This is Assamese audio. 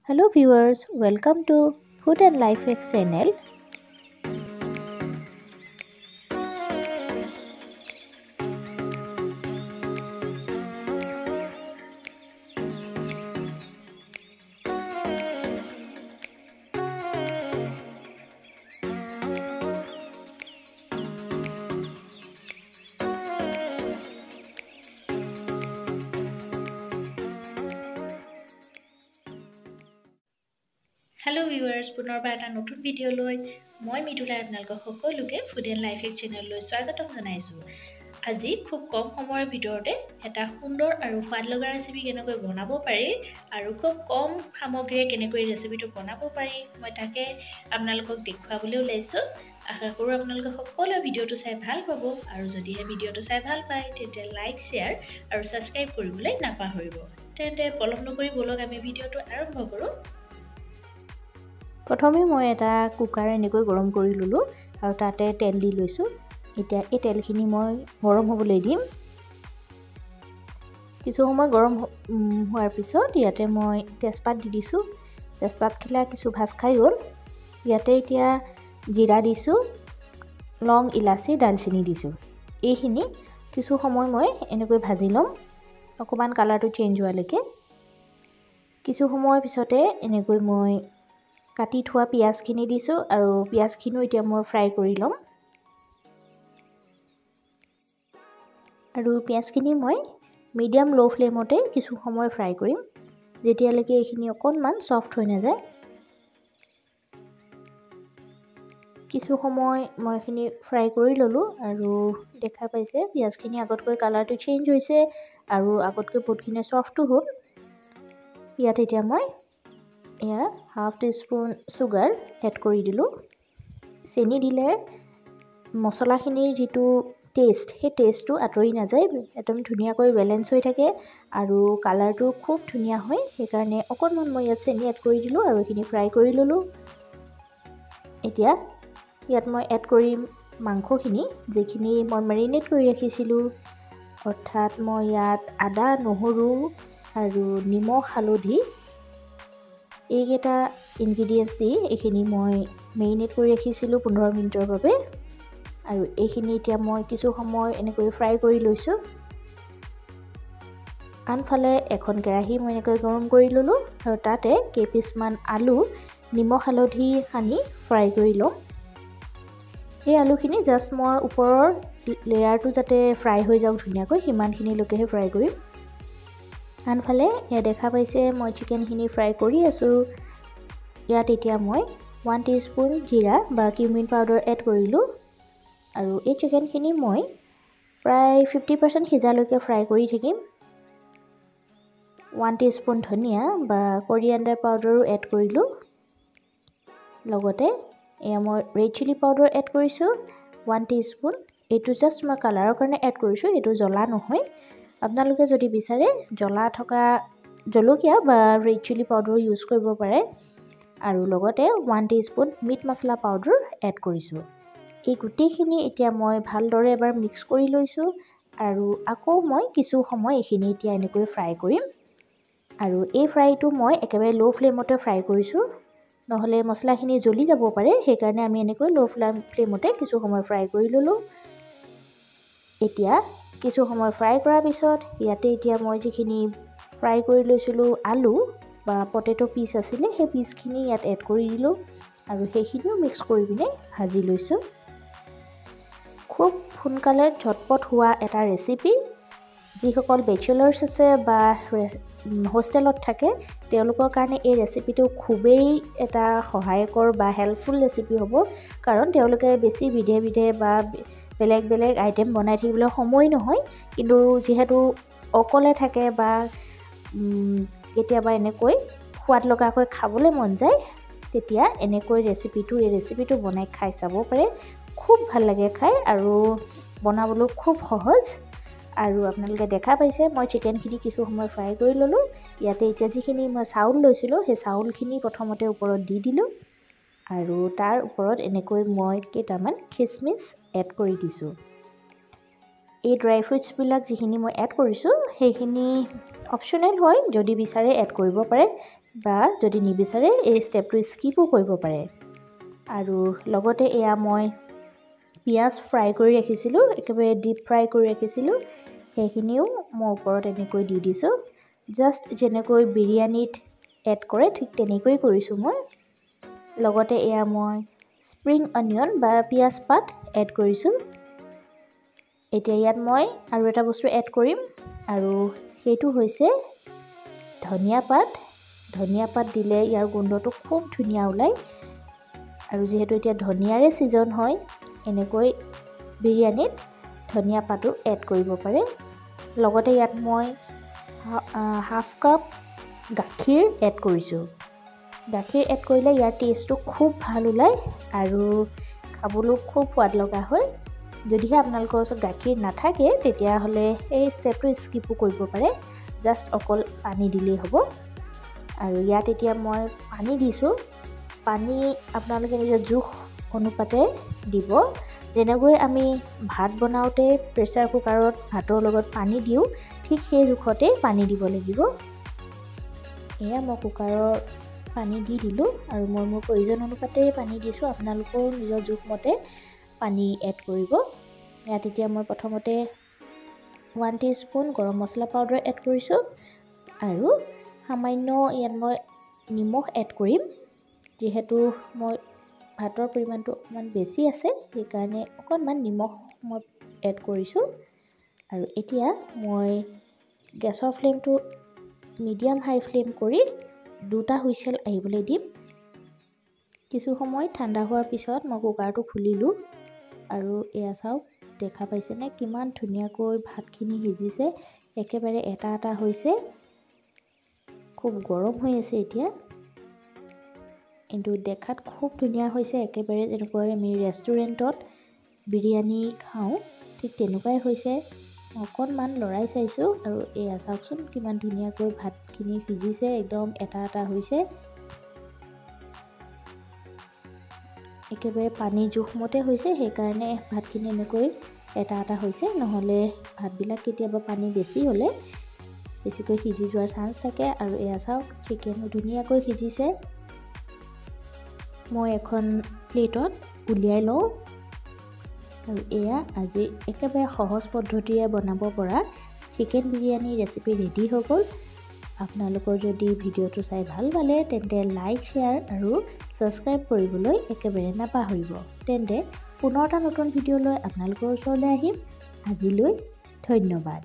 Hello viewers, welcome to Food and Life Hacks channel. Hello viewers, পুনৰবাৰ এটা নতুন ভিডিঅ' লৈ মই মিতুলাই আপোনালোকক সকলোকে ফুড এণ্ড লাইফ হেক চেনেললৈ স্বাগতম জনাইছোঁ। আজি খুব কম সময়ৰ ভিতৰতে এটা সুন্দৰ আৰু সোৱাদ লগা ৰেচিপি কেনেকৈ বনাব পাৰি আৰু খুব কম সামগ্ৰীৰে কেনেকৈ ৰেচিপিটো বনাব পাৰি মই তাকে আপোনালোকক দেখুৱাবলৈ ওলাইছোঁ। আশা কৰোঁ আপোনালোকে সকলোৱে ভিডিঅ'টো চাই ভাল পাব আৰু যদিহে ভিডিঅ'টো চাই ভাল পায় তেন্তে লাইক, শ্বেয়াৰ আৰু ছাবস্ক্ৰাইব কৰিবলৈ নাপাহৰিব। তেন্তে পলম নকৰি বলক আমি ভিডিঅ'টো আৰম্ভ কৰোঁ। প্ৰথমে মই এটা কুকাৰ এনেকৈ গৰম কৰি ললোঁ আৰু তাতে তেল দি লৈছোঁ। এতিয়া এই তেলখিনি মই গৰম হ'বলৈ দিম। কিছু সময় গৰম হোৱাৰ পিছত ইয়াতে মই তেজপাত দি দিছোঁ। তেজপাতখিলা কিছু ভাজ খাই গ'ল। ইয়াতে এতিয়া জিৰা দিছোঁ, লং, ইলাচি, ডালচেনি দিছোঁ। এইখিনি কিছু সময় মই এনেকৈ ভাজি ল'ম, অকণমান কালাৰটো চেঞ্জ হোৱালৈকে। কিছু সময়ৰ পিছতে এনেকৈ মই কাটি থোৱা পিঁয়াজখিনি দিছোঁ আৰু পিঁয়াজখিনিও এতিয়া মই ফ্ৰাই কৰি ল'ম। আৰু পিঁয়াজখিনি মই মিডিয়াম ল' ফ্লেমতে কিছু সময় ফ্ৰাই কৰিম, যেতিয়ালৈকে এইখিনি অকণমান ছফ্ট হৈ নাযায়। কিছু সময় মই এইখিনি ফ্ৰাই কৰি ল'লোঁ আৰু দেখা পাইছে পিঁয়াজখিনি আগতকৈ কালাৰটো চেঞ্জ হৈছে আৰু আগতকৈ বহুতখিনি ছফ্টো হ'ল। ইয়াত এতিয়া মই হাফ টিস্পুন চুগাৰ এড কৰি দিলোঁ। চেনি দিলে মছলাখিনিৰ যিটো টেষ্ট, সেই টেষ্টটো আঁতৰি নাযায়, একদম ধুনীয়াকৈ বেলেঞ্চ হৈ থাকে আৰু কালাৰটো খুব ধুনীয়া হয়। সেইকাৰণে অকণমান মই ইয়াত চেনি এড কৰি দিলোঁ আৰু এইখিনি ফ্ৰাই কৰি ল'লোঁ। এতিয়া ইয়াত মই এড কৰিম মাংসখিনি, যিখিনি মই মেৰিনেট কৰি ৰাখিছিলোঁ। অৰ্থাৎ মই ইয়াত আদা, নহৰু আৰু নিমখ, হালধি এইকেইটা ইনগ্ৰিডিয়েণ্টছ দি এইখিনি মই মেৰিনেট কৰি ৰাখিছিলোঁ 15 মিনিটৰ বাবে। আৰু এইখিনি এতিয়া মই কিছু সময় এনেকৈ ফ্ৰাই কৰি লৈছোঁ। আনফালে এখন কেৰাহী মই এনেকৈ গৰম কৰি ল'লোঁ আৰু তাতে কেইপিচমান আলু নিমখ হালধি সানি ফ্ৰাই কৰি ল'ম। এই আলুখিনি জাষ্ট মই ওপৰৰ লেয়াৰটো যাতে ফ্ৰাই হৈ যাওক ধুনীয়াকৈ, সিমানখিনিলৈকেহে ফ্ৰাই কৰিম। আনফালে এয়া দেখা পাইছে মই চিকেনখিনি ফ্ৰাই কৰি আছোঁ। ইয়াত এতিয়া মই 1 টিস্পুন জিৰা বা কিউমিন পাউডাৰ এড কৰিলোঁ আৰু এই চিকেনখিনি মই প্ৰায় 50% সিজালৈকে ফ্ৰাই কৰি থাকিম। 1 টিস্পুন ধনিয়া বা coriander পাউডাৰো এড কৰিলোঁ। লগতে এয়া মই ৰেড চিলি পাউডাৰ এড কৰিছোঁ 1 টিস্পুন। এইটো জাষ্ট মই কালাৰৰ কাৰণে এড কৰিছোঁ, এইটো জ্বলা নহয়। আপোনালোকে যদি বিচাৰে জ্বলা থকা জলকীয়া বা ৰেড চিলি পাউডাৰ ইউজ কৰিব পাৰে। আৰু লগতে 1 টিস্পুন মিট মছলা পাউডাৰ এড কৰিছোঁ। এই গোটেইখিনি এতিয়া মই ভালদৰে এবাৰ মিক্স কৰি লৈছোঁ আৰু আকৌ মই কিছু সময় এইখিনি এতিয়া এনেকৈ ফ্ৰাই কৰিম। আৰু এই ফ্ৰাইটো মই একেবাৰে ল' ফ্লেমতে ফ্ৰাই কৰিছোঁ, নহ'লে মছলাখিনি জ্বলি যাব পাৰে। সেইকাৰণে আমি এনেকৈ ল' ফ্লেমতে কিছু সময় ফ্ৰাই কৰি ল'লোঁ। এতিয়া কিছু সময় ফ্ৰাই কৰাৰ পিছত ইয়াতে এতিয়া মই যিখিনি ফ্ৰাই কৰি লৈছিলোঁ আলু বা পটেটো পিচ আছিলে, সেই পিচখিনি ইয়াত এড কৰি দিলোঁ আৰু সেইখিনিও মিক্স কৰি পিনে ভাজি লৈছোঁ। খুব সোনকালে ঝটপট হোৱা এটা ৰেচিপি। যিসকল বেচেলাৰ্ছ আছে বা হোষ্টেলত থাকে তেওঁলোকৰ কাৰণে এই ৰেচিপিটো খুবেই এটা সহায়কৰ বা হেল্পফুল ৰেচিপি হ'ব, কাৰণ তেওঁলোকে বেছি বিধে বিধে বা বেলেগ বেলেগ আইটেম বনাই থাকিবলৈ সময় নহয়। কিন্তু যিহেতু অকলে থাকে বা কেতিয়াবা এনেকৈ সোৱাদ লগাকৈ খাবলৈ মন যায়, তেতিয়া এনেকৈ এই ৰেচিপিটো বনাই খাই চাব পাৰে। খুব ভাল লাগে খাই আৰু বনাবলৈ খুব সহজ। আৰু আপোনালোকে দেখা পাইছে মই চিকেনখিনি কিছু সময় ফ্ৰাই কৰি ল'লোঁ। ইয়াতে এতিয়া যিখিনি মই চাউল লৈছিলোঁ সেই চাউলখিনি প্ৰথমতে ওপৰত দি দিলোঁ আৰু তাৰ ওপৰত এনেকৈ মই কেইটামান খিচমিচ এড কৰি দিছোঁ। এই ড্ৰাই ফ্ৰুটছবিলাক যিখিনি মই এড কৰিছোঁ সেইখিনি অপশ্যনেল হয়, যদি বিচাৰে এড কৰিব পাৰে। বা যদি নিবিচাৰে এই ষ্টেপটো স্কিপো কৰিব পাৰে। আৰু লগতে এয়া মই পিঁয়াজ ফ্ৰাই কৰি ৰাখিছিলোঁ, একেবাৰে ডিপ ফ্ৰাই কৰি ৰাখিছিলোঁ, সেইখিনিও মই ওপৰত এনেকৈ দি দিছোঁ। জাষ্ট যেনেকৈ বিৰিয়ানীত এড কৰে ঠিক তেনেকৈ কৰিছোঁ মই। লগতে এয়া মই স্প্ৰিং অনিয়ন বা পিঁয়াজ পাত এড কৰিছোঁ। এতিয়া ইয়াত মই আৰু এটা বস্তু এড কৰিম আৰু সেইটো হৈছে ধনিয়া পাত। ধনিয়া পাত দিলে ইয়াৰ গোন্ধটো খুব ধুনীয়া ওলায়। আৰু যিহেতু এতিয়া ধনিয়াৰে ছিজন হয়, এনেকৈ বিৰিয়ানীত ধনিয়া পাতো এড কৰিব পাৰে। লগতে ইয়াত মই হাফ কাপ গাখীৰ এড কৰিছোঁ। গাখীৰ এড কৰিলে ইয়াৰ টেষ্টটো খুব ভাল ওলায় আৰু খাবলৈও খুব সোৱাদ লগা হয়। যদিহে আপোনালোকৰ ওচৰত গাখীৰ নাথাকে তেতিয়াহ'লে এই ষ্টেপটো স্কিপো কৰিব পাৰে, জাষ্ট অকল পানী দিলেই হ'ব। আৰু ইয়াত এতিয়া মই পানী দিছোঁ। পানী আপোনালোকে নিজৰ জোখ অনুপাতে দিব। যেনেকৈ আমি ভাত বনাওঁতে প্ৰেছাৰ কুকাৰত ভাতৰ লগত পানী দিওঁ, ঠিক সেই জোখতে পানী দিব লাগিব। এয়া মই কুকাৰৰ পানী দি দিলোঁ আৰু মই মোৰ প্ৰয়োজন অনুপাতে পানী দিছোঁ। আপোনালোকেও নিজৰ জোখমতে পানী এড কৰিব। ইয়াত এতিয়া মই প্ৰথমতে 1 টিস্পুন গৰম মছলা পাউডাৰ এড কৰিছোঁ আৰু সামান্য ইয়াত মই নিমখ এড কৰিম। যিহেতু মই ভাতৰ পৰিমাণটো অকণমান বেছি আছে, সেইকাৰণে অকণমান নিমখ মই এড কৰিছোঁ। আৰু এতিয়া মই গেছৰ ফ্লেমটো মিডিয়াম হাই ফ্লেম কৰি 2টা হুইচেল আহিবলৈ দিম। কিছু সময় ঠাণ্ডা হোৱাৰ পিছত মই কুকাৰটো খুলিলোঁ আৰু এয়া চাওক, দেখা পাইছেনে কিমান ধুনীয়াকৈ ভাতখিনি সিজিছে, একেবাৰে এটা এটা হৈছে। খুব গৰম হৈ আছে এতিয়া, কিন্তু দেখাত খুব ধুনীয়া হৈছে। একেবাৰে যেনেকৈ আমি ৰেষ্টুৰেণ্টত বিৰিয়ানী খাওঁ ঠিক তেনেকুৱাই হৈছে। অকণমান লৰাই চাইছোঁ আৰু এয়া চাওকচোন কিমান ধুনীয়াকৈ ভাতখিনি সিজিছে, একদম এটা এটা হৈছে। একেবাৰে পানী জোখমতে হৈছে, সেইকাৰণে ভাতখিনি এনেকৈ এটা এটা হৈছে। নহ'লে ভাতবিলাক কেতিয়াবা পানী বেছি হ'লে বেছিকৈ সিজি যোৱাৰ চান্স থাকে। আৰু এয়া চাওক চিকেনো ধুনীয়াকৈ সিজিছে। মই এখন প্লেটত উলিয়াই লওঁ আৰু এয়া আজি একেবাৰে সহজ পদ্ধতিৰে বনাব পৰা চিকেন বিৰিয়ানী ৰেচিপি ৰেডি হৈ গ'ল। আপোনালোকৰ যদি ভিডিঅ'টো চাই ভাল পালে তেন্তে লাইক, শ্বেয়াৰ আৰু ছাবস্ক্ৰাইব কৰিবলৈ একেবাৰে নাপাহৰিব। তেন্তে পুনৰ এটা নতুন ভিডিঅ' লৈ আপোনালোকৰ ওচৰলৈ আহিম। আজিলৈ ধন্যবাদ।